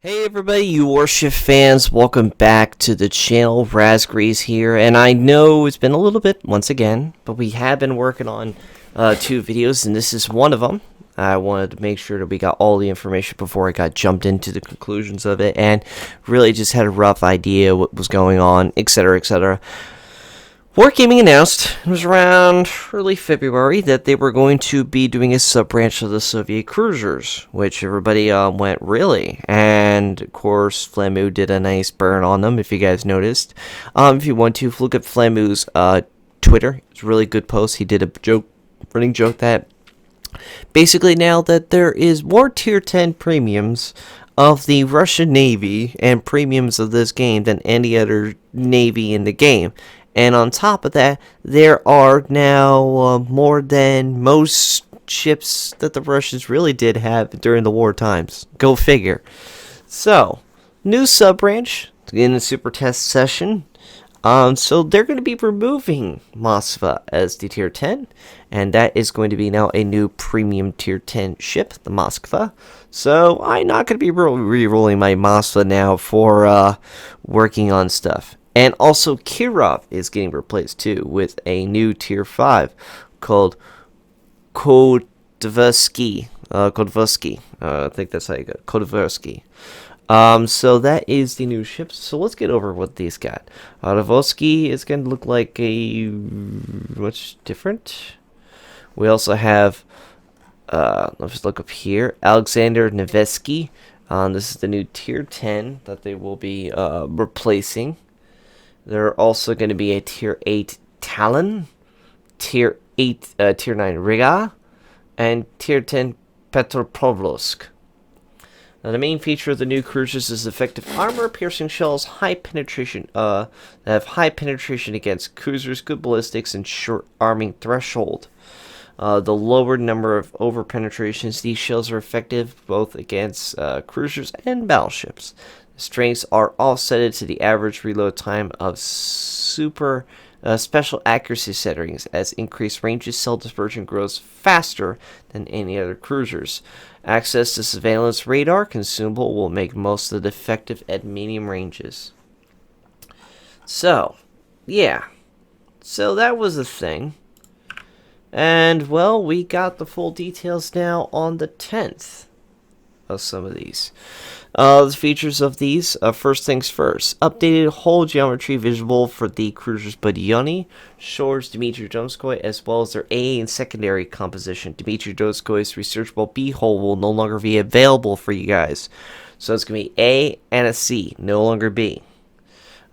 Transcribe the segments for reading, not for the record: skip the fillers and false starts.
Hey everybody, you Warship fans, welcome back to the channel. Raspberries here, and I know it's been a little bit once again, but we have been working on two videos, and this is one of them. I wanted to make sure that we got all the information before I got jumped into the conclusions of it, and really just had a rough idea what was going on, etc., etc. Wargaming announced, it was around early February, that they were going to be doing a sub-branch of the Soviet cruisers, which everybody went, really? And, of course, Flamu did a nice burn on them, if you guys noticed. If you want to, look at Flamu's Twitter. It's a really good post. He did a running joke that basically now that there is more Tier 10 premiums of the Russian Navy and premiums of this game than any other Navy in the game. And on top of that, there are now more than most ships that the Russians really did have during the war times. Go figure. So, new sub-branch in the Super Test session. So they're going to be removing Moskva as the Tier 10. And that is going to be now a new premium Tier 10 ship, the Moskva. So I'm not going to be re-rolling my Moskva now for working on stuff. And also, Kirov is getting replaced, too, with a new Tier 5 called Kodversky. I think that's how you go. Kodversky. So that is the new ship. So let's get over what these got. Kodversky is going to look like a much different. We also have, let's just look up here, Alexander Nevsky. This is the new Tier 10 that they will be replacing. There are also going to be a Tier 8 Talon, Tier 9 Riga, and Tier 10 Petropavlovsk. Now, the main feature of the new cruisers is effective armor-piercing shells, high penetration, that have high penetration against cruisers, good ballistics, and short arming threshold. The lower number of over-penetrations, these shells are effective both against cruisers and battleships. The strengths are offset to the average reload time of special accuracy settings, as increased ranges cell dispersion grows faster than any other cruisers. Access to surveillance radar consumable will make most of it effective at medium ranges. So, yeah. So that was the thing. And, well, we got the full details now on the 10th of some of these. The features of these, first things first. Updated hull geometry visible for the cruisers Budyonny, Shores, Dmitry Donskoy, as well as their A and secondary composition. Dmitry Donskoy's researchable B hull will no longer be available for you guys. So it's going to be A and a C, no longer B.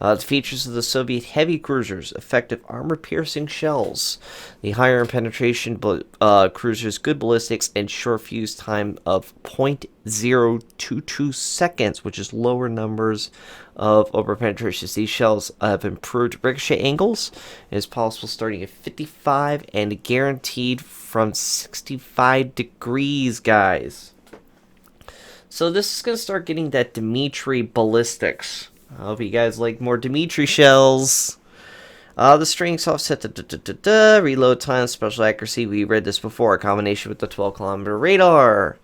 The features of the Soviet heavy cruisers: effective armor-piercing shells, the higher in penetration cruisers, good ballistics, and short fuse time of 0.022 seconds, which is lower numbers of over-penetrations. These shells have improved ricochet angles. It is possible starting at 55 and guaranteed from 65 degrees, guys. So this is going to start getting that Dmitry ballistics. I hope you guys like more Dmitry shells. The strengths offset reload time, special accuracy. We read this before. A combination with the 12-kilometer radar.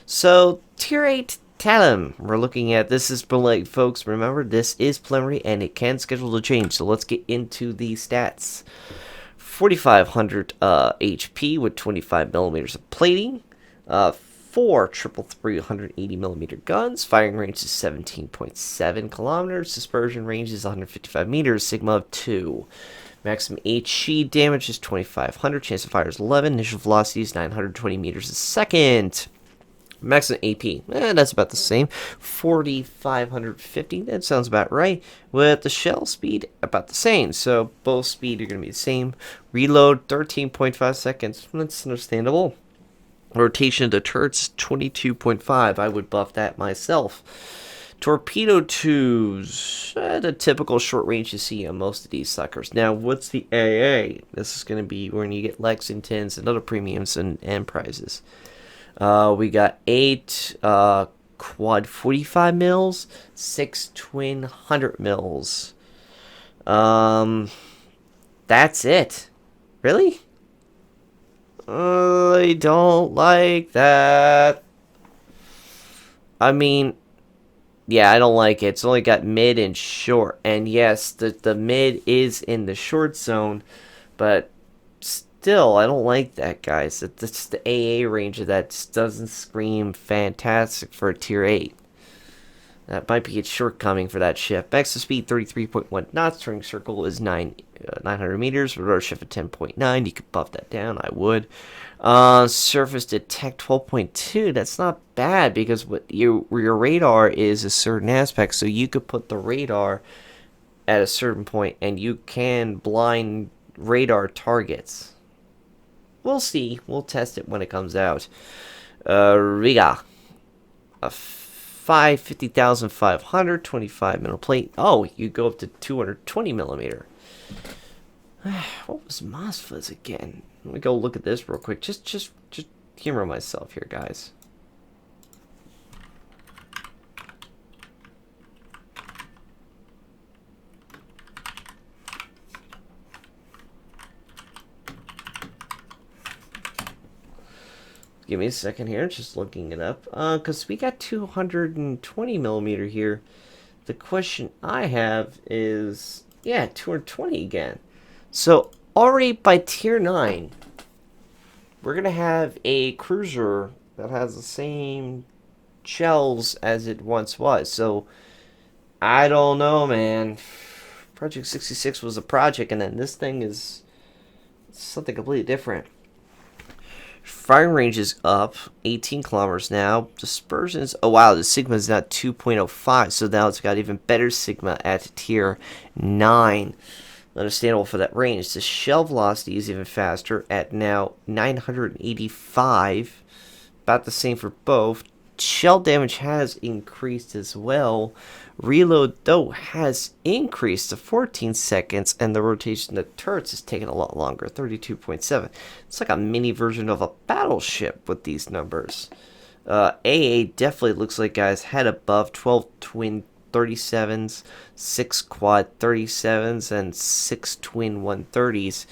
So, Tier 8 Talon. We're looking at, this is, folks, remember, this is preliminary and it can schedule to change. So, let's get into the stats. 4,500 HP with 25 millimeters of plating. 4 380mm guns. Firing range is 17.7 kilometers. Dispersion range is 155 meters. Sigma of 2. Maximum HE damage is 2,500. Chance of fire is 11. Initial velocity is 920 meters a second. Maximum AP, that's about the same. 4,550. That sounds about right. With the shell speed, about the same. So both speed are going to be the same. Reload 13.5 seconds. That's understandable. Rotation of the turrets, 22.5. I would buff that myself. Torpedo tubes, the typical short range you see on most of these suckers. Now, what's the AA? This is going to be when you get Lexingtons and other premiums and prizes. We got 8 quad 45 mils, 6 twin 100 mils. That's it. Really? I don't like that. I mean, Yeah, I don't like it. It's only got mid and short. And yes, the mid is in the short zone, but still, I don't like that, guys. That's the AA range of that just doesn't scream fantastic for a tier 8. That might be its shortcoming for that ship. Maximum speed 33.1 knots. Turning circle is 900 meters. Rotor shift at 10.9. You could buff that down. I would. Surface detect 12.2. That's not bad because what your radar is a certain aspect. So you could put the radar at a certain point and you can blind radar targets. We'll see. We'll test it when it comes out. Riga. A 50,500, 25 middle plate. Oh, you go up to 220 millimeter. What was Mosfet's again? Let me go look at this real quick. Just humor myself here, guys. Give me a second here, just looking it up. Because we got 220 millimeter here. The question I have is, yeah, 220 again. So already by tier 9, we're going to have a cruiser that has the same shells as it once was. So I don't know, man. Project 66 was a project, and then this thing is something completely different. Firing range is up 18 kilometers now. Dispersions, oh wow, the Sigma is now 2.05, so now it's got even better Sigma at tier 9. Understandable for that range. The shell velocity is even faster at now 985, about the same for both. Shell damage has increased as well. Reload, though, has increased to 14 seconds, and the rotation of the turrets is taking a lot longer, 32.7. It's like a mini version of a battleship with these numbers. AA definitely looks like, guys, had above 12 twin 37s, 6 quad 37s, and 6 twin 130s.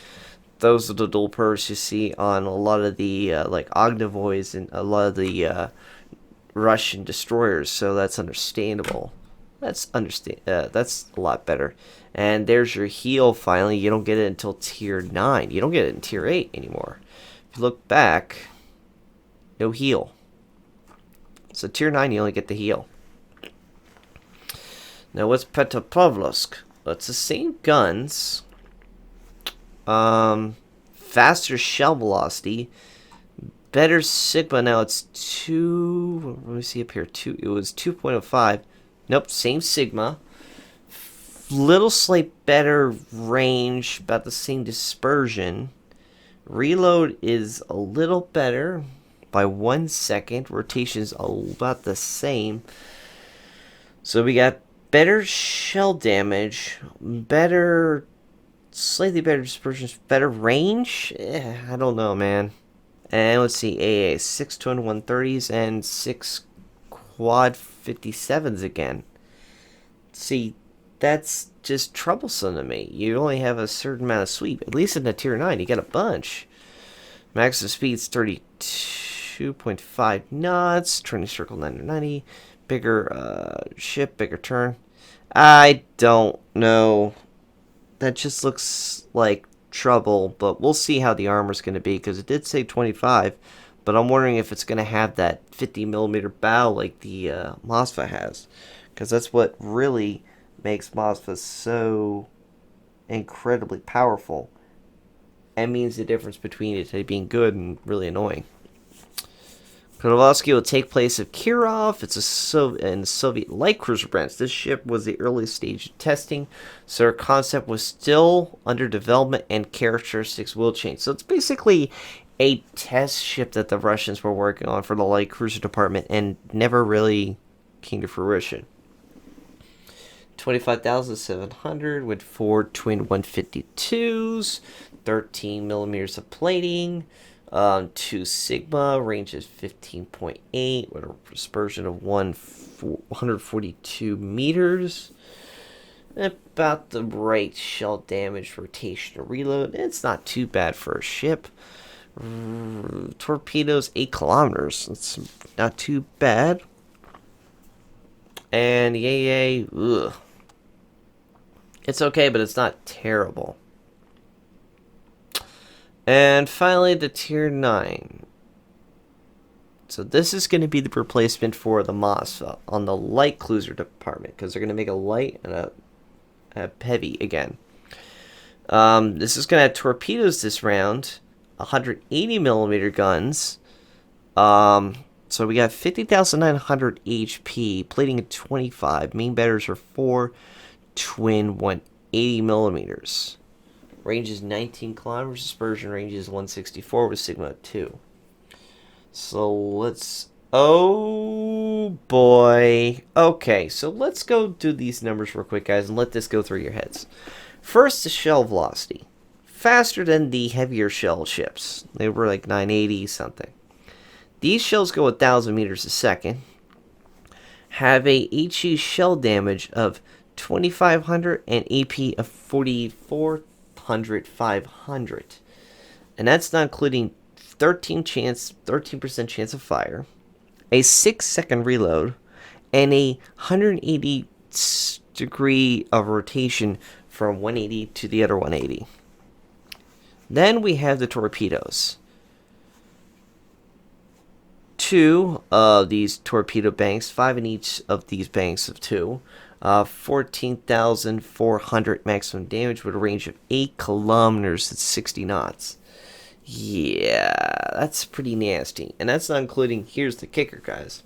Those are the dual purrs you see on a lot of the like Ognivoys and a lot of the Russian destroyers, so that's understandable. That's a lot better. And there's your heal finally. You don't get it until tier 9. You don't get it in tier 8 anymore. If you look back, no heal. So tier 9 you only get the heal. Now what's Petropavlovsk? Well, it's the same guns. Faster shell velocity. Better Sigma. Now it's 2. Let me see up here. It was 2.05. Nope, same Sigma. Little slight better range, about the same dispersion. Reload is a little better by 1 second. Rotation's about the same. So we got better shell damage, slightly better dispersion, better range. I don't know, man. And let's see, AA 6 twin 130s and 6 quad 57s again. See, that's just troublesome to me. You only have a certain amount of sweep. At least in the tier 9, you got a bunch. Maximum speed's 32.5 knots. Turning circle 990. Bigger ship, bigger turn. I don't know. That just looks like trouble, but we'll see how the armor's going to be, because it did say 25, but I'm wondering if it's going to have that 50 millimeter bow like the Mosfa has, because that's what really makes Mosfa so incredibly powerful and means the difference between it being good and really annoying. Petropavlovsk will take place of Kirov. It's a Soviet light cruiser branch. This ship was the earliest stage of testing, so our concept was still under development and characteristics will change. So it's basically a test ship that the Russians were working on for the light cruiser department and never really came to fruition. 25,700 with 4 twin 152s, 13 millimeters of plating. 2 Sigma, range is 15.8 with a dispersion of 142 meters. About the right shell damage, rotation, to reload. It's not too bad for a ship. Torpedoes 8 kilometers. It's not too bad. And yay, ugh. It's okay, but it's not terrible. And finally, the Tier 9. So this is going to be the replacement for the Moss on the light cruiser department, because they're going to make a light and a heavy again. This is going to have torpedoes this round, 180 millimeter guns. So we got 50,900 HP, plating at 25. Main batters are 4 twin 180 millimeters. Range is 19 kilometers. Dispersion range is 164 with Sigma 2. So let's... Oh boy. Okay, so let's go do these numbers real quick, guys, and let this go through your heads. First, the shell velocity. Faster than the heavier shell ships. They were like 980 something. These shells go 1,000 meters a second. Have a HE shell damage of 2,500 and AP of 4,400, 500. And that's not including 13% chance of fire, a 6-second reload, and a 180 degree of rotation from 180 to the other 180. Then we have the torpedoes. 2 of these torpedo banks, 5 in each of these banks of 2. 14,400 maximum damage with a range of 8 kilometers at 60 knots. Yeah, that's pretty nasty. And that's not including, here's the kicker, guys.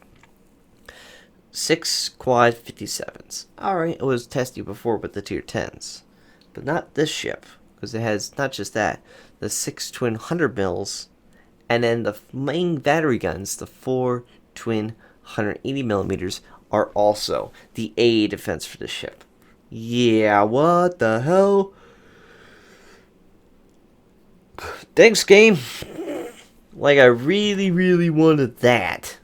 6 quad 57s. Alright, it was tested before with the tier 10s. But not this ship, because it has not just that, the 6 twin 100 mils, and then the main battery guns, the 4 twin 180 millimeters, are also the AA defense for the ship. Yeah, what the hell? Thanks, game. Like, I really, really wanted that.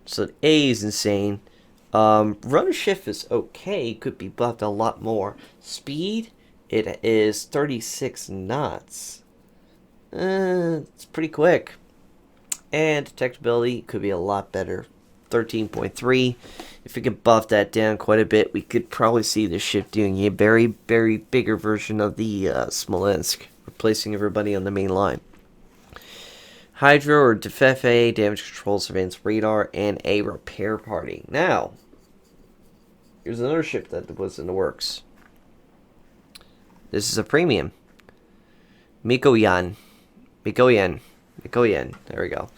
So, the A is insane. Rudder shift is okay. Could be buffed a lot more. Speed, it is 36 knots. It's pretty quick. And detectability could be a lot better. 13.3. If we could buff that down quite a bit, we could probably see the ship doing a very, very bigger version of the Smolensk, replacing everybody on the main line. Hydro or IFHE, damage control, surveillance radar, and a repair party. Now, here's another ship that was in the works. This is a premium. Mikoyan. There we go.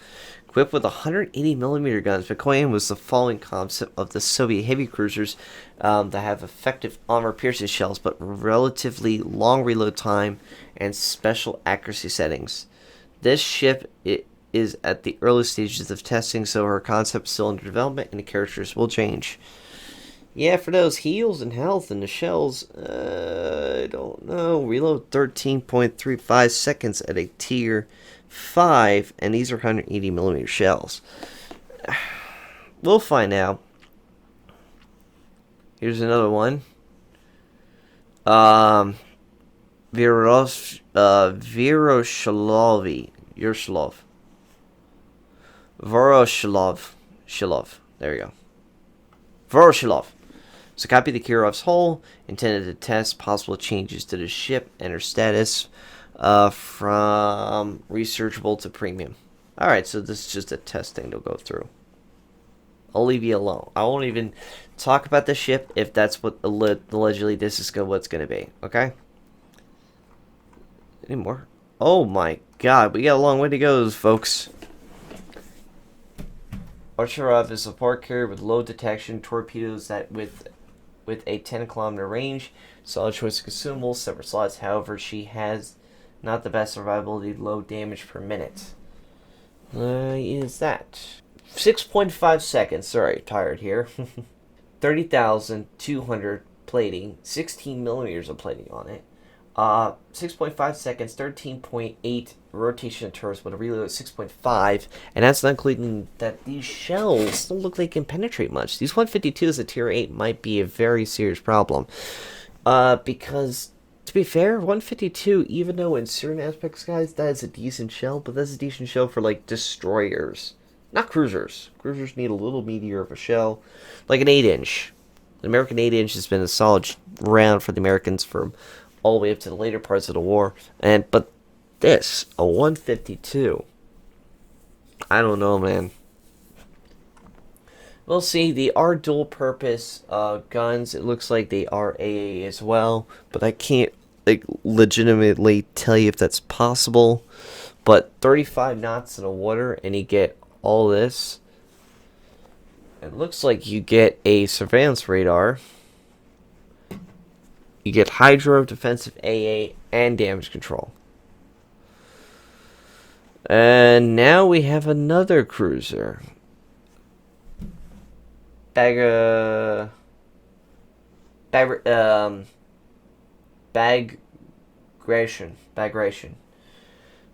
Equipped with 180 millimeter guns, Mikoyan was the following concept of the Soviet heavy cruisers that have effective armor-piercing shells, but relatively long reload time and special accuracy settings. This ship is at the early stages of testing, so her concept is still under development, and the characters will change. Yeah, for those heals and health and the shells, I don't know. Reload 13.35 seconds at a tier 5, and these are 180 millimeter shells. We'll find out. Here's another one. Voroshilov. There we go. Voroshilov. So copy the Kirov's hull, intended to test possible changes to the ship and her status from researchable to premium. Alright, so this is just a test thing to go through. I'll leave you alone. I won't even talk about the ship if that's what allegedly this is what's going to be. Okay? Any more? Oh my god, we got a long way to go, folks. Archerov is a support carrier with low detection torpedoes that with a 10-kilometer range. Solid choice of consumables, separate slots. However, she has not the best survivability, low damage per minute. Is that 6.5 seconds? Sorry, tired here. 30,200 plating, 16 millimeters of plating on it. 6.5 seconds, 13.8 rotation turns with a reload of 6.5, and that's not including that these shells don't look like they can penetrate much. These 152s at tier 8 might be a very serious problem. Because, to be fair, 152, even though in certain aspects, guys, that is a decent shell, but that's a decent shell for, like, destroyers. Not cruisers. Cruisers need a little meatier of a shell, like an 8-inch. The American 8-inch has been a solid round for the Americans from all the way up to the later parts of the war. But this, a 152, I don't know, man. We'll see. They are dual-purpose guns. It looks like they are AA as well, but I can't legitimately tell you if that's possible. But 35 knots in the water, and you get all this. It looks like you get a surveillance radar. You get hydro, defensive AA, and damage control. And now we have another cruiser. Bagration.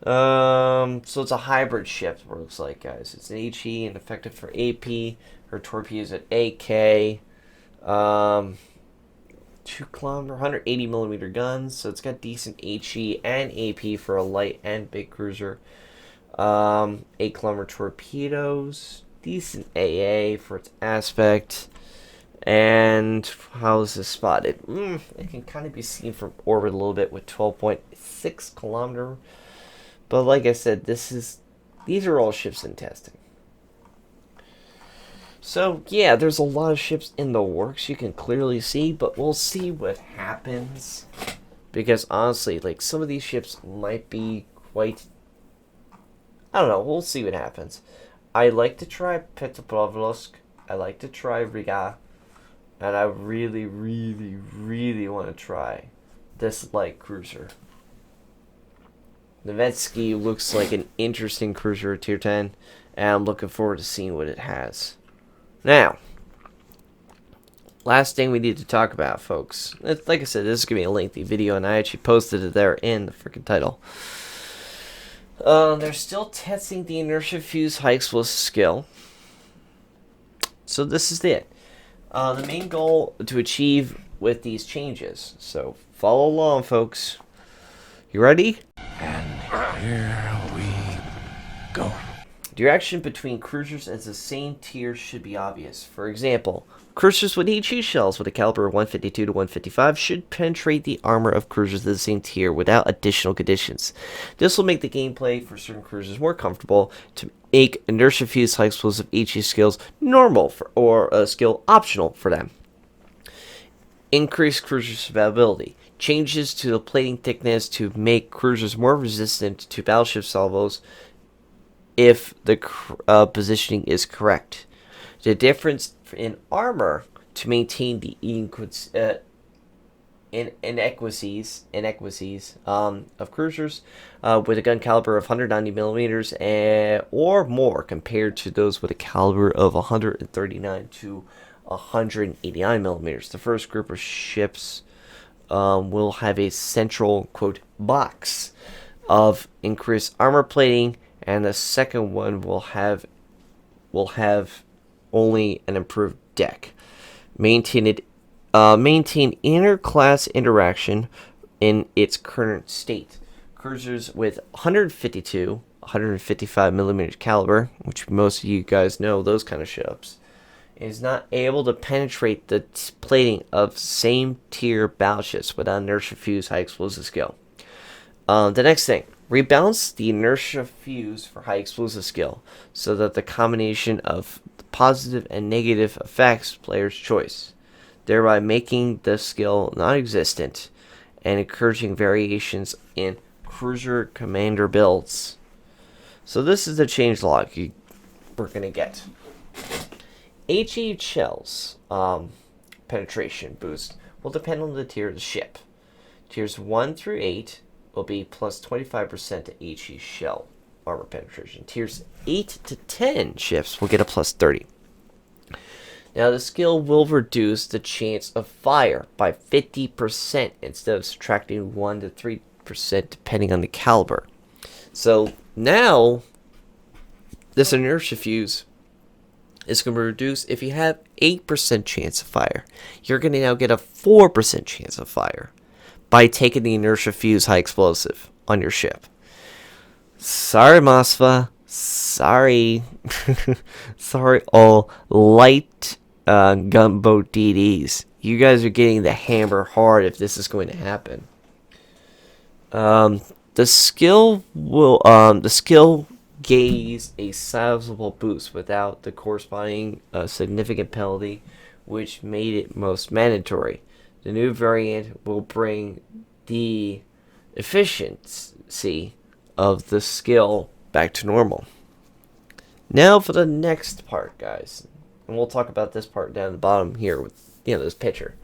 So it's a hybrid ship, it looks like, guys. It's an HE and effective for AP. Her torpedoes at AK. 2 kilometer, 180 millimeter guns. So it's got decent HE and AP for a light and big cruiser. 8 kilometer torpedoes. Decent AA for its aspect. And how is this spotted? It can kind of be seen from orbit a little bit with 12.6 kilometer. But like I said, these are all ships in testing. So yeah, there's a lot of ships in the works you can clearly see, but we'll see what happens. Because honestly, like, some of these ships might be quite, I don't know, we'll see what happens. I like to try Petropavlovsk. I like to try Riga. And I really, really, really want to try this light cruiser. Nevetsky looks like an interesting cruiser at Tier 10. And I'm looking forward to seeing what it has. Now, last thing we need to talk about, folks. Like I said, this is going to be a lengthy video, and I actually posted it there in the freaking title. They're still testing the inertia fuse high explosive skill. So this is it. The main goal to achieve with these changes. So follow along, folks. You ready? And here we go. Direction between cruisers as the same tier should be obvious. For example, cruisers with HE shells with a caliber of 152 to 155 should penetrate the armor of cruisers of the same tier without additional conditions. This will make the gameplay for certain cruisers more comfortable to make inertia fused high explosive HE skills normal or a skill optional for them. Increase cruiser survivability. Changes to the plating thickness to make cruisers more resistant to battleship salvos if the positioning is correct. The difference in armor to maintain the inequities of cruisers with a gun caliber of 190 millimeters or more compared to those with a caliber of 139 to 189 millimeters. The first group of ships will have a central, quote, box of increased armor plating, and the second one will have only an improved deck. Maintain inter-class interaction in its current state. Cruisers with 152, 155 millimeter caliber, which most of you guys know those kind of ships, is not able to penetrate the plating of same tier battleships without inertia fuse high explosive skill. The next thing, rebalance the inertia fuse for high explosive skill so that the combination of the positive and negative affects player's choice, thereby making the skill non-existent and encouraging variations in cruiser commander builds. So this is the changelog we're going to get. HE shells penetration boost will depend on the tier of the ship. Tiers 1 through 8 will be plus 25% to HE shell armor penetration. Tiers 8 to 10 ships will get a plus 30. Now the skill will reduce the chance of fire by 50% instead of subtracting 1 to 3% depending on the caliber. So now this inertia fuse is going to reduce. If you have 8% chance of fire, you're going to now get a 4% chance of fire by taking the inertia fuse high explosive on your ship. Sorry, Moskva. sorry. Sorry, all light gunboat DDs. You guys are getting the hammer hard if this is going to happen. The skill gains a sizable boost without the corresponding significant penalty, which made it most mandatory. The new variant will bring the efficiency of the skill back to normal. Now for the next part, guys. And we'll talk about this part down at the bottom here with, this picture.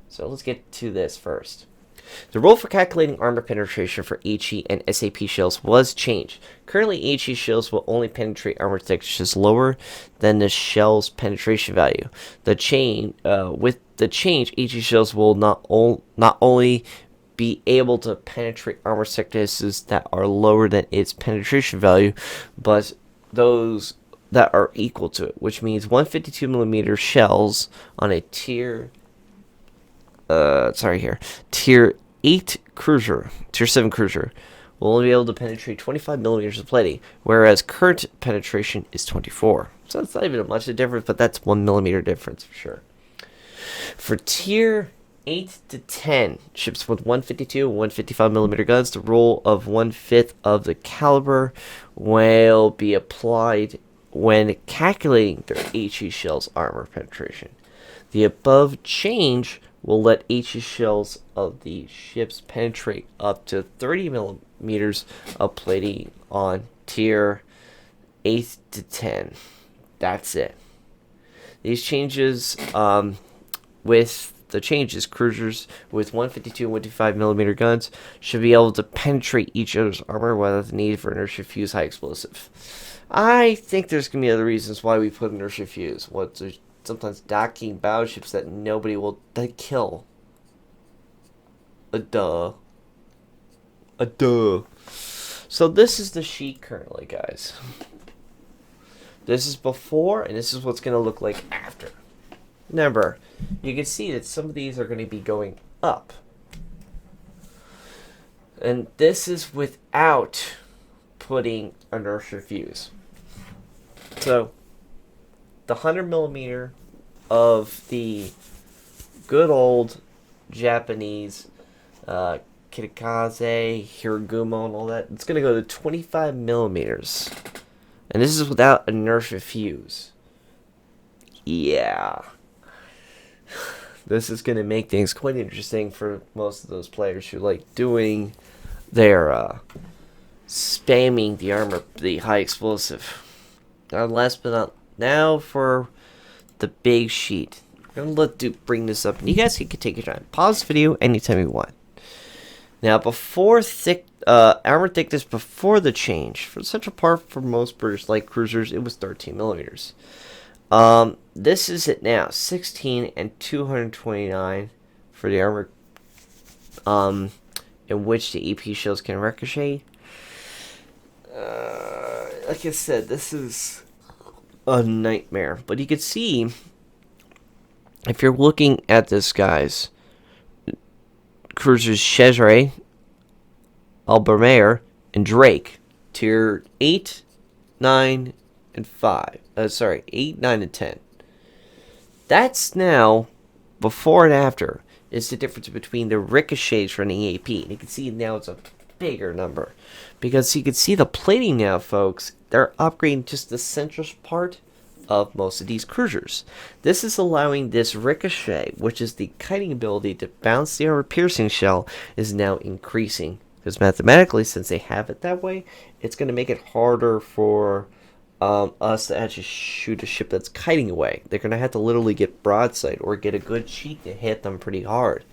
So let's get to this first. The rule for calculating armor penetration for HE and SAP shells was changed. Currently, HE shells will only penetrate armor thicknesses lower than the shell's penetration value. With the change, HE shells will not only be able to penetrate armor thicknesses that are lower than its penetration value, but those that are equal to it, which means 152mm shells on a tier 8 cruiser, tier 7 cruiser, will only be able to penetrate 25mm of plating, whereas current penetration is 24. So that's not even much of a difference, but that's 1mm difference for sure. For tier 8 to 10 ships with 152 and 155mm guns, the rule of 1/5 of the caliber will be applied when calculating their HE shells armor penetration. The above change will let HE shells of the ships penetrate up to 30mm of plating on tier 8 to 10. That's it. These changes, cruisers with 152 and 155mm guns should be able to penetrate each other's armor without the need for inertia fuse high explosive. I think there's going to be other reasons why we put inertia fuse. There's sometimes docking battleships that nobody will kill. A duh. So this is the sheet currently, guys. This is before, and this is what's going to look like after. Remember, you can see that some of these are going to be going up. And this is without putting inertia fuse. So, the 100mm of the good old Japanese Kitakaze, Hiragumo, and all that, it's going to go to 25mm. And this is without inertia fuse. Yeah. This is going to make things quite interesting for most of those players who like doing their spamming the armor, the high explosive. And last but not now for the big sheet. I'm going to let Duke bring this up, and you guys can take your time. Pause the video anytime you want. Now, before armor thickness before the change, for the central part for most British light cruisers, it was 13mm. This is it now, 16 and 229 for the armor, in which the EP shells can ricochet. Like I said, this is a nightmare. But you can see, if you're looking at this, guys, cruisers Cesare, Albermare, and Drake, tier 8, 9, and 5. 8, 9, and 10. That's now, before and after, is the difference between the ricochets running AP. And you can see now it's a bigger number. Because you can see the plating now, folks. They're upgrading just the central part of most of these cruisers. This is allowing this ricochet, which is the kiting ability to bounce the armor-piercing shell, is now increasing. Because mathematically, since they have it that way, it's going to make it harder for us to actually shoot a ship that's kiting away. They're going to have to literally get broadside or get a good sheet to hit them pretty hard.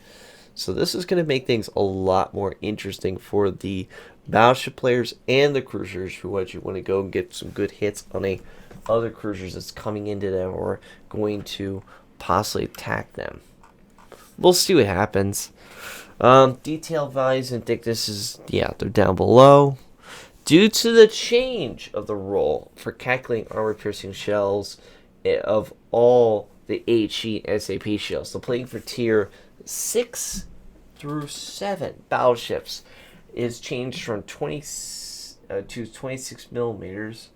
So this is going to make things a lot more interesting for the battleship players and the cruisers who actually want to go and get some good hits on other cruisers that's coming into them or going to possibly attack them. We'll see what happens. Detail values and thicknesses, yeah, they're down below. Due to the change of the rule for calculating armor-piercing shells of all the HE and SAP shells, the plating for tier 6 through 7 battleships is changed from 20 to 26 millimeters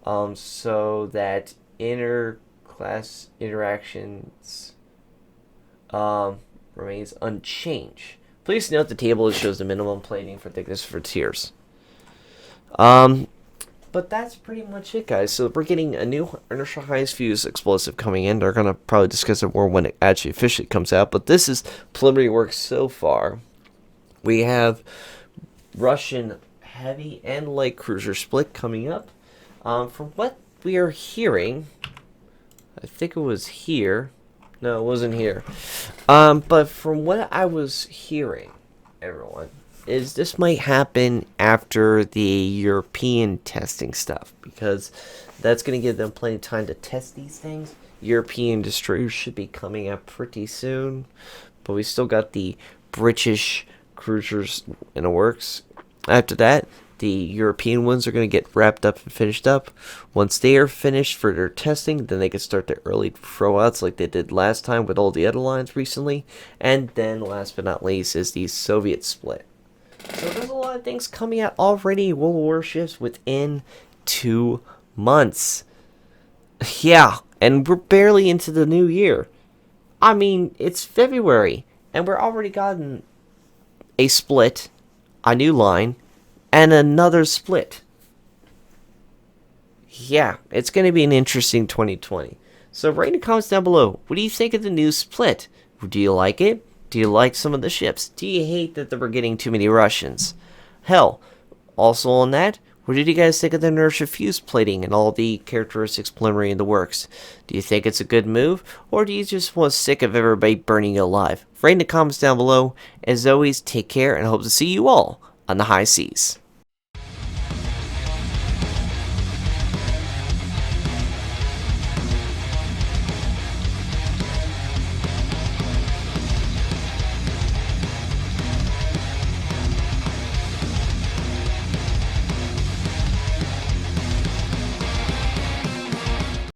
so that inter-class interactions remains unchanged. Please note the table shows the minimum plating for thickness for tiers. But that's pretty much it, guys. So we're getting a new inertial highest fuse explosive coming in. They're going to probably discuss it more when it actually officially comes out. But this is preliminary work so far. We have Russian heavy and light cruiser split coming up. From what we are hearing, I think it was here. No, it wasn't here. But from what I was hearing, everyone, is this might happen after the European testing stuff, because that's going to give them plenty of time to test these things. European destroyers should be coming out pretty soon, but we still got the British cruisers in the works. After that, the European ones are going to get wrapped up and finished up. Once they are finished for their testing, then they can start their early throwouts like they did last time with all the other lines recently. And then last but not least is the Soviet split. So there's a lot of things coming out already, World Warships, within 2 months. Yeah, and we're barely into the new year. I mean, it's February, and we're already gotten a split, a new line, and another split. Yeah, it's going to be an interesting 2020. So write in the comments down below, what do you think of the new split? Do you like it? Do you like some of the ships? Do you hate that we're getting too many Russians? Hell, also on that, what did you guys think of the inertia fuse plating and all the characteristics preliminary in the works? Do you think it's a good move, or do you just want sick of everybody burning you alive? Write in the comments down below. As always, take care, and I hope to see you all on the high seas.